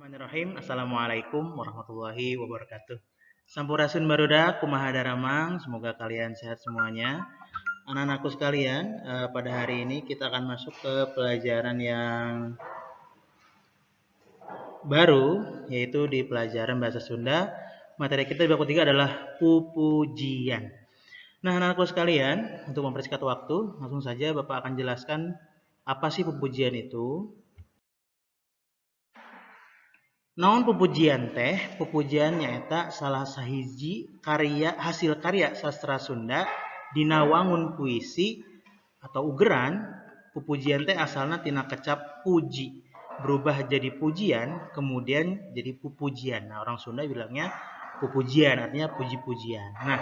Bismillahirrahmanirrahim. Assalamualaikum warahmatullahi wabarakatuh. Sampurasun barudak, kumaha daramang. Semoga kalian sehat semuanya. Anak-anakku sekalian, pada hari ini kita akan masuk ke pelajaran yang baru, yaitu di pelajaran bahasa Sunda. Materi kita di bab ketiga adalah pupujian. Nah, anak-anakku sekalian, untuk mempersingkat waktu, langsung saja Bapak akan jelaskan apa sih pupujian itu. Naon pupujian teh? Pupujian nyaeta salah sahiji hasil karya sastra Sunda dina wangun puisi atau ugeran. Pupujian teh asalna tina kecap puji, berubah jadi pujian, kemudian jadi pupujian. Nah, orang Sunda bilangnya pupujian, artinya puji-pujian. Nah,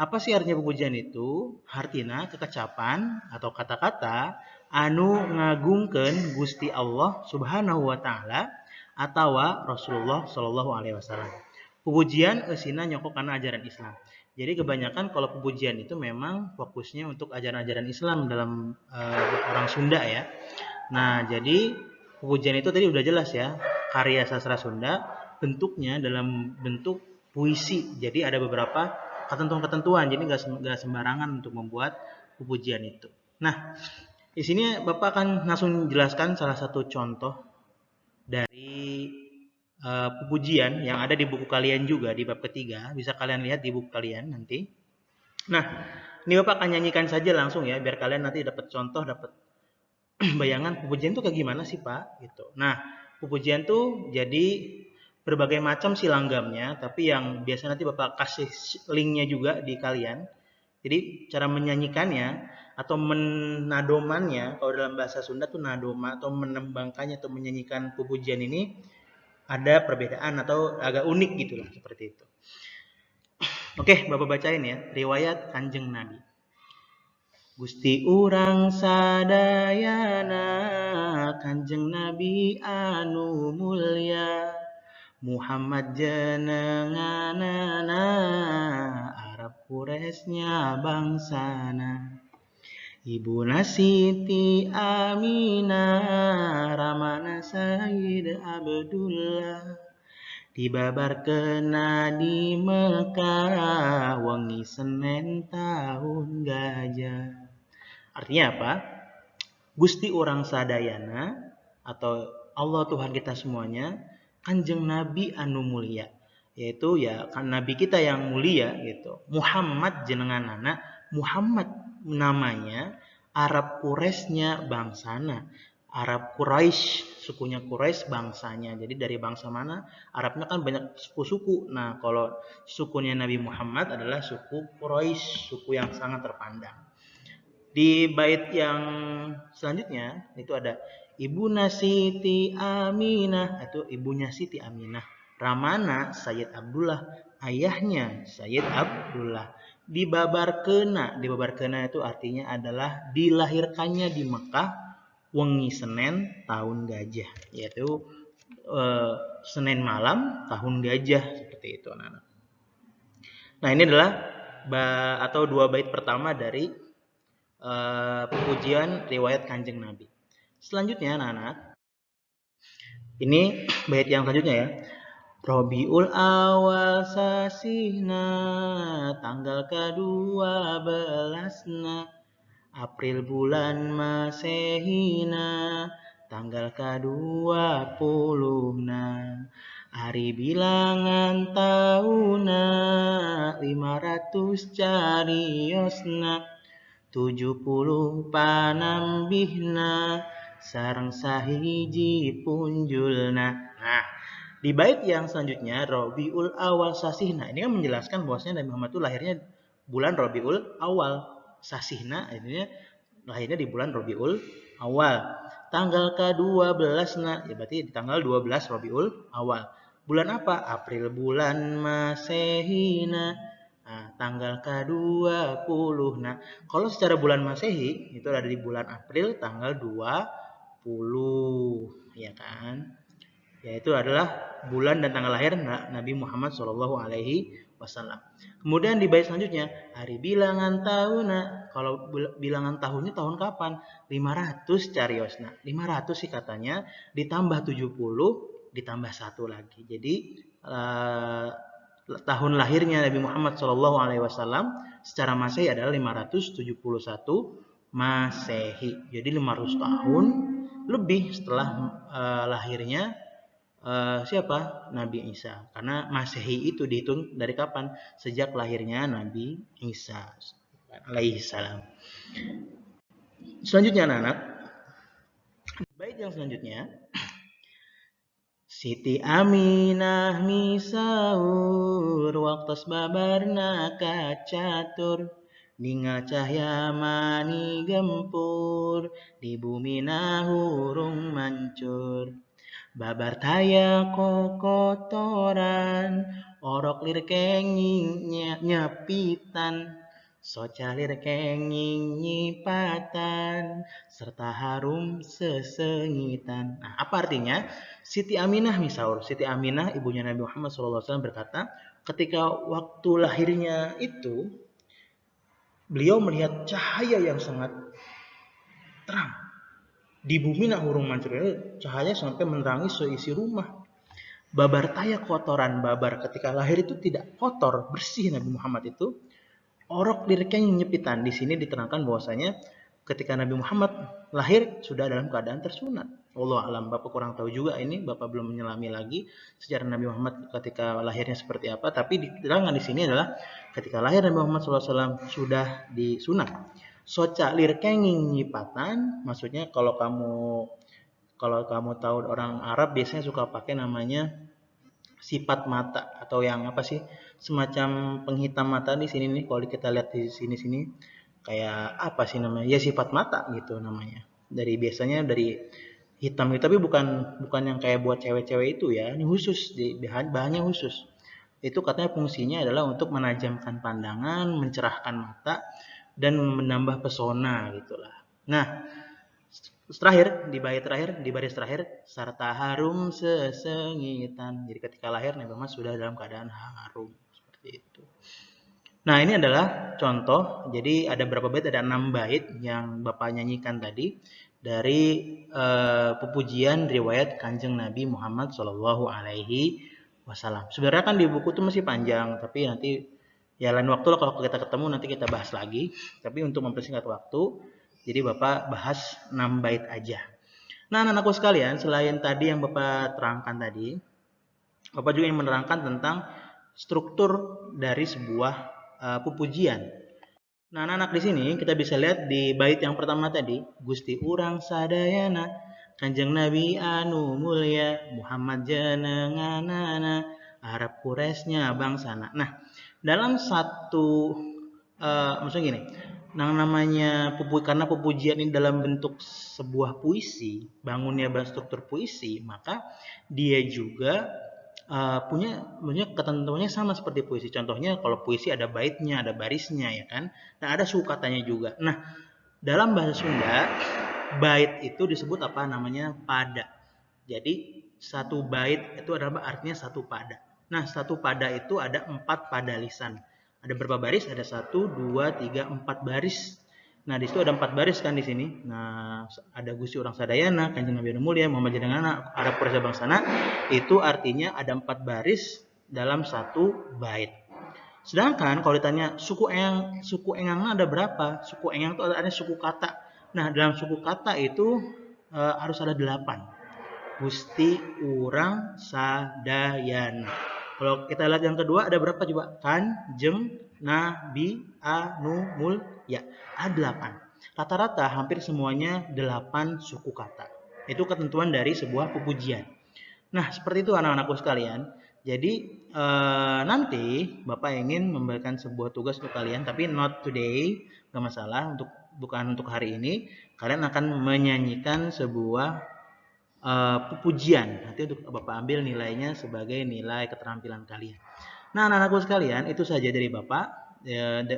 apa sih artinya pupujian itu? Artina kekecapan atau kata-kata anu ngagungkeun Gusti Allah Subhanahu wa taala atawa Rasulullah Shallallahu alaihi wasallam. Pupujian eusina nyokok kana ajaran Islam. Jadi kebanyakan kalau pupujian itu memang fokusnya untuk ajaran-ajaran Islam dalam orang Sunda ya. Nah, jadi pupujian itu tadi udah jelas ya, karya sastra Sunda, bentuknya dalam bentuk puisi. Jadi ada beberapa ketentuan-ketentuan, jadi nggak sembarangan untuk membuat pupujian itu. Nah, di sini Bapak akan langsung jelaskan salah satu contoh dari pupujian yang ada di buku kalian juga di bab ketiga. Bisa kalian lihat di buku kalian nanti. Nah, ini Bapak akan nyanyikan saja langsung ya, biar kalian nanti dapat contoh, dapat bayangan pupujian itu kayak gimana sih Pak? Gitu. Nah, pupujian tuh jadi berbagai macam sih langgamnya, tapi yang biasa nanti Bapak kasih linknya juga di kalian. Jadi cara menyanyikannya atau menadomannya, kalau dalam bahasa Sunda tuh nadoma atau menembangkannya atau menyanyikan pupujian ini ada perbedaan atau agak unik gitu lah seperti itu. Oke, Bapak bacain ya, riwayat Kanjeng Nabi. Gusti urang sadayana Kanjeng Nabi anu mulya Muhammad jenenganana Arab Quraisy bangsana Ibuna Siti Aminah Ramana Sayyid Abdullah dibabarkeun di Mekah wengi Senin tahun gajah. Artinya apa? Gusti orang sadayana atau Allah Tuhan kita semuanya, Kanjeng Nabi anu mulia, yaitu ya kan Nabi kita yang mulia gitu. Muhammad jenenganana, Muhammad namanya, Arab Quraisy bangsana. Arab Quraisy, sukunya Quraisy bangsanya. Jadi dari bangsa mana? Arabnya kan banyak suku-suku. Nah, kalau sukunya Nabi Muhammad adalah suku Quraisy, suku yang sangat terpandang. Di bait yang selanjutnya itu ada Ibuna Siti Aminah, itu ibunya Siti Aminah. Ramana Sayyid Abdullah, ayahnya Sayyid Abdullah. Dibabarkeuna itu artinya adalah dilahirkannya di Mekah wengi Senin tahun gajah, yaitu Senin malam tahun gajah seperti itu anak-anak. Nah, ini adalah atau dua bait pertama dari pujian riwayat Kanjeng Nabi. Selanjutnya anak-anak, ini bait yang selanjutnya ya. Robiul awal sasihna tanggal ke-12 April bulan Masehina tanggal ke-20 hari bilangan tahuna 500 cariosna 70 panambihna sareng sahiji punjulna. Nah, di bait yang selanjutnya Rabiul Awal Sasihna, ini kan menjelaskan bahwasanya Nabi Muhammad itu lahirnya bulan Rabiul Awal. Sasihna artinya lahirnya di bulan Rabiul Awal. Tanggal ke-12 ya berarti di tanggal 12 Rabiul Awal. Bulan apa? April bulan Masehina. Nah, tanggal ke-20. Nah, kalau secara bulan Masehi itu ada di bulan April tanggal 20, ya kan? Yaitu adalah bulan dan tanggal lahir Nabi Muhammad Shallallahu alaihi wasallam. Kemudian di bait selanjutnya, hari bilangan tahunna. Kalau bilangan tahunnya tahun kapan? 500 cariosna. 500 sih katanya ditambah 70 ditambah 1 lagi. Jadi tahun lahirnya Nabi Muhammad SAW secara Masehi adalah 571 Masehi. Jadi 500 tahun lebih setelah lahirnya siapa? Nabi Isa. Karena Masehi itu dihitung dari kapan? Sejak lahirnya Nabi Isa alaihi salam. Selanjutnya anak-anak, bait yang selanjutnya, Siti Aminah misaur waktos babarna kacatur ningal cahya mani gempur di bumi hurung mancur babar taya kokotoran orok lir kenging nyepitan socalir kenging nyipatan serta harum sesengitan. Nah, apa artinya? Siti Aminah misaur. Siti Aminah ibunya Nabi Muhammad SAW berkata, ketika waktu lahirnya itu beliau melihat cahaya yang sangat terang di bumi hurung mancur. Cahaya sampai menerangi seisi rumah. Babar taya kotoran babar ketika lahir itu tidak kotor, bersih Nabi Muhammad itu. Orok liriknya yang nyepitan. Di sini diterangkan bahwasanya ketika Nabi Muhammad lahir sudah dalam keadaan tersunat. Allah alam, Bapak kurang tahu juga ini, Bapak belum menyelami lagi sejarah Nabi Muhammad ketika lahirnya seperti apa. Tapi diterangkan di sini adalah ketika lahir Nabi Muhammad SAW sudah disunat. Soca lir kenging nyipatan, maksudnya kalau kamu tahu orang Arab biasanya suka pakai namanya sifat mata atau yang apa sih, semacam penghitam mata di sini nih. Kalau kita lihat di sini kayak apa sih namanya, ya sifat mata gitu namanya, biasanya dari hitam gitu, tapi bukan yang kayak buat cewek-cewek itu ya, ini khusus, bahannya khusus. Itu katanya fungsinya adalah untuk menajamkan pandangan, mencerahkan mata, dan menambah pesona gitulah. Nah, terakhir di baris terakhir serta harum sesengitan. Jadi ketika lahir Nabi Muhammad sudah dalam keadaan harum seperti itu. Nah, ini adalah contoh. Jadi ada berapa bait? Ada 6 bait yang Bapak nyanyikan tadi dari pujian riwayat Kanjeng Nabi Muhammad Shallallahu Alaihi Wasallam. Sebenarnya kan di buku itu masih panjang, tapi nanti ya lain waktu lah kalau kita ketemu nanti kita bahas lagi. Tapi untuk mempersingkat waktu, jadi Bapak bahas 6 bait aja. Nah, anak-anakku sekalian, selain tadi yang Bapak terangkan tadi, Bapak juga ingin menerangkan tentang struktur dari sebuah pujian. Nah, anak-anak di sini kita bisa lihat di bait yang pertama tadi, Gusti urang sadayana, Kanjeng Nabi anu mulia, Muhammad jenenganana, Arab Quraisnya bangsana. Nah, dalam satu maksudnya gini, namanya karena pujian ini dalam bentuk sebuah puisi, bangunnya struktur puisi, maka dia juga punya ketentuannya sama seperti puisi. Contohnya kalau puisi ada baitnya, ada barisnya ya kan. Nah, ada suku katanya juga. Nah, dalam bahasa Sunda bait itu disebut apa namanya? Pada. Jadi satu bait itu adalah artinya satu pada. Nah, satu pada itu ada 4 pada lisan. Ada berapa baris? Ada 1, 2, 3, 4 baris. Nah, di situ ada 4 baris kan di sini. Nah, ada Gusti urang sadayana, Kanjeng Nabi anu mulia, Muhammad jenenganana, Arab Quraisy bangsana. Itu artinya ada 4 baris dalam satu bait. Sedangkan kalau ditanya suku engangnya ada berapa? Suku engang itu ada suku kata. Nah, dalam suku kata itu harus ada 8. Gusti urang sadayana. Kalau kita lihat yang kedua ada berapa coba? Kanjeng Nabi anu mulia. Ada 8. Rata-rata hampir semuanya 8 suku kata. Itu ketentuan dari sebuah pujian. Nah, seperti itu anak-anakku sekalian. Jadi nanti Bapak ingin memberikan sebuah tugas untuk kalian, tapi not today, gak masalah, bukan untuk hari ini. Kalian akan menyanyikan sebuah pujian. Nanti untuk Bapak ambil nilainya sebagai nilai keterampilan kalian. Nah, anak-anakku sekalian, itu saja dari Bapak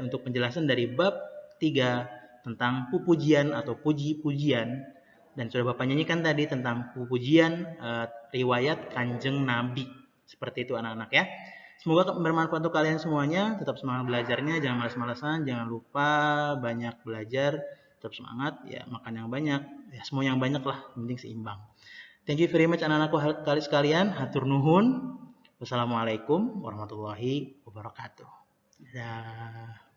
untuk penjelasan dari bab 3 tentang pujian atau puji-pujian, dan sudah Bapak nyanyikan tadi tentang pujian riwayat Kanjeng Nabi. Seperti itu anak-anak ya. Semoga bermanfaat untuk kalian semuanya. Tetap semangat belajarnya, jangan malas-malasan, jangan lupa banyak belajar, tetap semangat ya, makan yang banyak, ya semua yang banyak lah, penting seimbang. Thank you very much anak-anakku kali sekalian. Hatur nuhun. Wassalamualaikum warahmatullahi wabarakatuh. Dadah.